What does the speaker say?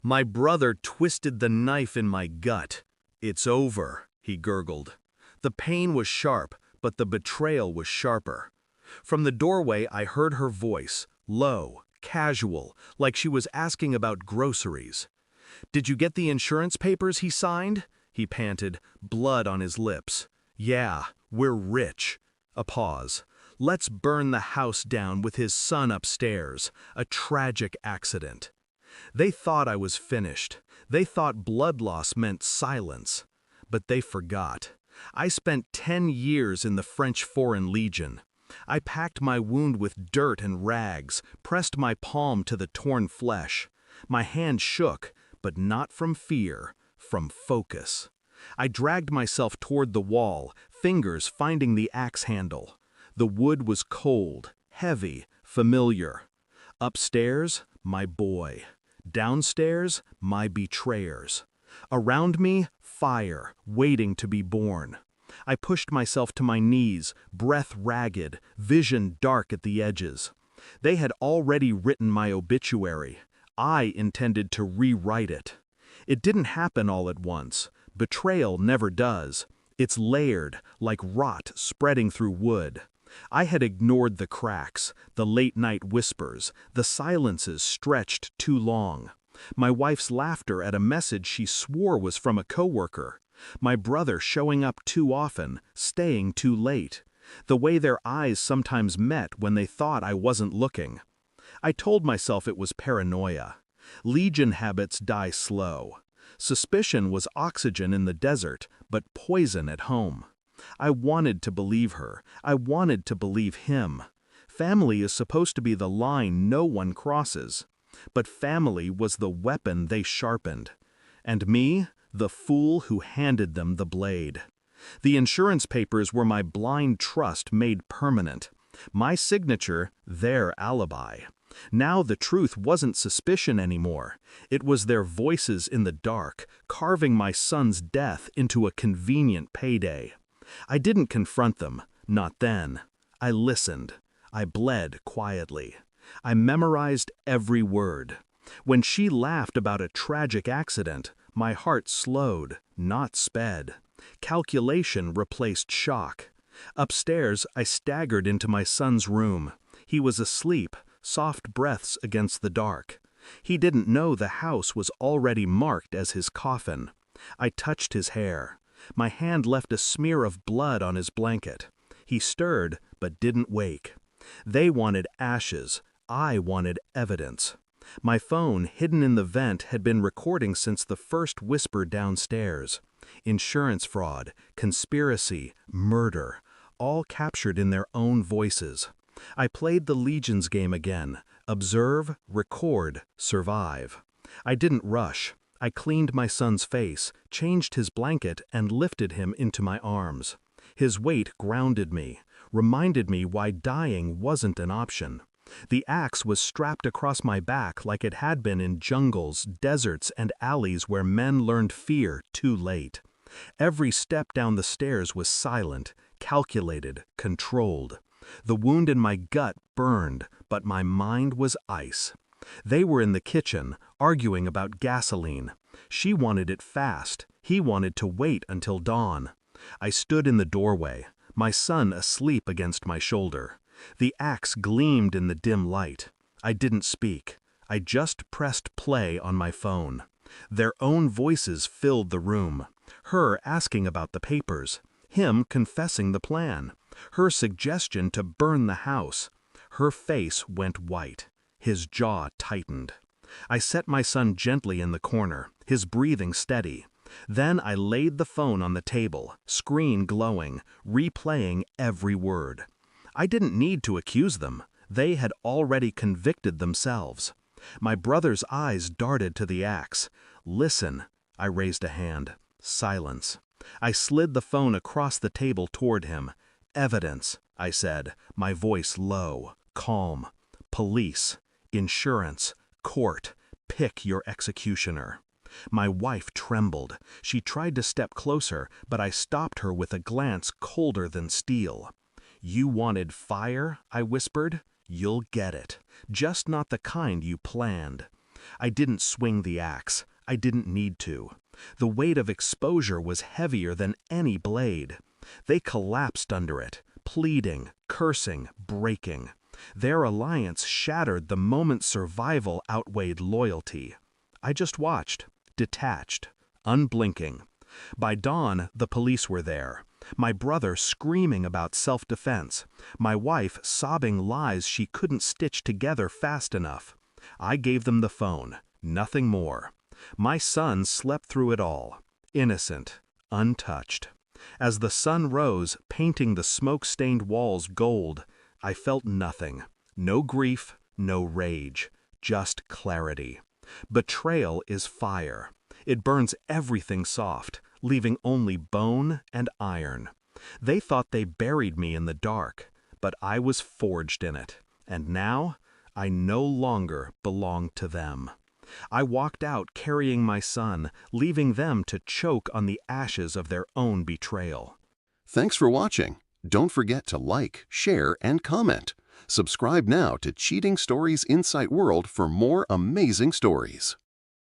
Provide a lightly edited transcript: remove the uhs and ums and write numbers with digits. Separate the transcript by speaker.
Speaker 1: My brother twisted the knife in my gut. "It's over," he gurgled. The pain was sharp, but the betrayal was sharper. From the doorway I heard her voice, low, casual, like she was asking about groceries. "Did you get the insurance papers he signed?" he panted, blood on his lips. "Yeah, we're rich." A pause. "Let's burn the house down with his son upstairs. A tragic accident." They thought I was finished. They thought blood loss meant silence. But they forgot. I spent 10 years in the French Foreign Legion. I packed my wound with dirt and rags, pressed my palm to the torn flesh. My hand shook, but not from fear, from focus. I dragged myself toward the wall, fingers finding the axe handle. The wood was cold, heavy, familiar. Upstairs, my boy. Downstairs, my betrayers. Around me, fire, waiting to be born. I pushed myself to my knees, breath ragged, vision dark at the edges. They had already written my obituary. I intended to rewrite it. It didn't happen all at once. Betrayal never does. It's layered, like rot spreading through wood. I had ignored the cracks, the late-night whispers, the silences stretched too long. My wife's laughter at a message she swore was from a coworker. My brother showing up too often, staying too late. The way their eyes sometimes met when they thought I wasn't looking. I told myself it was paranoia. Legion habits die slow. Suspicion was oxygen in the desert, but poison at home. I wanted to believe her. I wanted to believe him. Family is supposed to be the line no one crosses. But family was the weapon they sharpened. And me, the fool who handed them the blade. The insurance papers were my blind trust made permanent. My signature, their alibi. Now the truth wasn't suspicion anymore. It was their voices in the dark, carving my son's death into a convenient payday. I didn't confront them, not then. I listened. I bled quietly. I memorized every word. When she laughed about a tragic accident, my heart slowed, not sped. Calculation replaced shock. Upstairs, I staggered into my son's room. He was asleep, soft breaths against the dark. He didn't know the house was already marked as his coffin. I touched his hair. My hand left a smear of blood on his blanket. He stirred, but didn't wake. They wanted ashes. I wanted evidence. My phone, hidden in the vent, had been recording since the first whisper downstairs. Insurance fraud, conspiracy, murder, all captured in their own voices. I played the Legion's game again. Observe, record, survive. I didn't rush. I cleaned my son's face, changed his blanket, and lifted him into my arms. His weight grounded me, reminded me why dying wasn't an option. The axe was strapped across my back like it had been in jungles, deserts, and alleys where men learned fear too late. Every step down the stairs was silent, calculated, controlled. The wound in my gut burned, but my mind was ice. They were in the kitchen, arguing about gasoline. She wanted it fast. He wanted to wait until dawn. I stood in the doorway, my son asleep against my shoulder. The axe gleamed in the dim light. I didn't speak. I just pressed play on my phone. Their own voices filled the room. Her asking about the papers. Him confessing the plan. Her suggestion to burn the house. Her face went white. His jaw tightened. I set my son gently in the corner, his breathing steady. Then I laid the phone on the table, screen glowing, replaying every word. I didn't need to accuse them. They had already convicted themselves. My brother's eyes darted to the axe. "Listen." I raised a hand. Silence. I slid the phone across the table toward him. "Evidence," I said, my voice low, calm. "Police, insurance, court, pick your executioner." My wife trembled. She tried to step closer, but I stopped her with a glance colder than steel. "You wanted fire," I whispered. "You'll get it. Just not the kind you planned." I didn't swing the axe. I didn't need to. The weight of exposure was heavier than any blade. They collapsed under it, pleading, cursing, breaking. Their alliance shattered the moment survival outweighed loyalty. I just watched, detached, unblinking. By dawn, the police were there. My brother screaming about self-defense. My wife sobbing lies she couldn't stitch together fast enough. I gave them the phone, nothing more. My son slept through it all, innocent, untouched. As the sun rose, painting the smoke-stained walls gold, I felt nothing. No grief, no rage, just clarity. Betrayal is fire. It burns everything soft, leaving only bone and iron. They thought they buried me in the dark, but I was forged in it, and now I no longer belonged to them. I walked out carrying my son, leaving them to choke on the ashes of their own betrayal.
Speaker 2: Thanks for watching. Don't forget to like, share, and comment. Subscribe now to Cheating Stories Insight World for more amazing stories.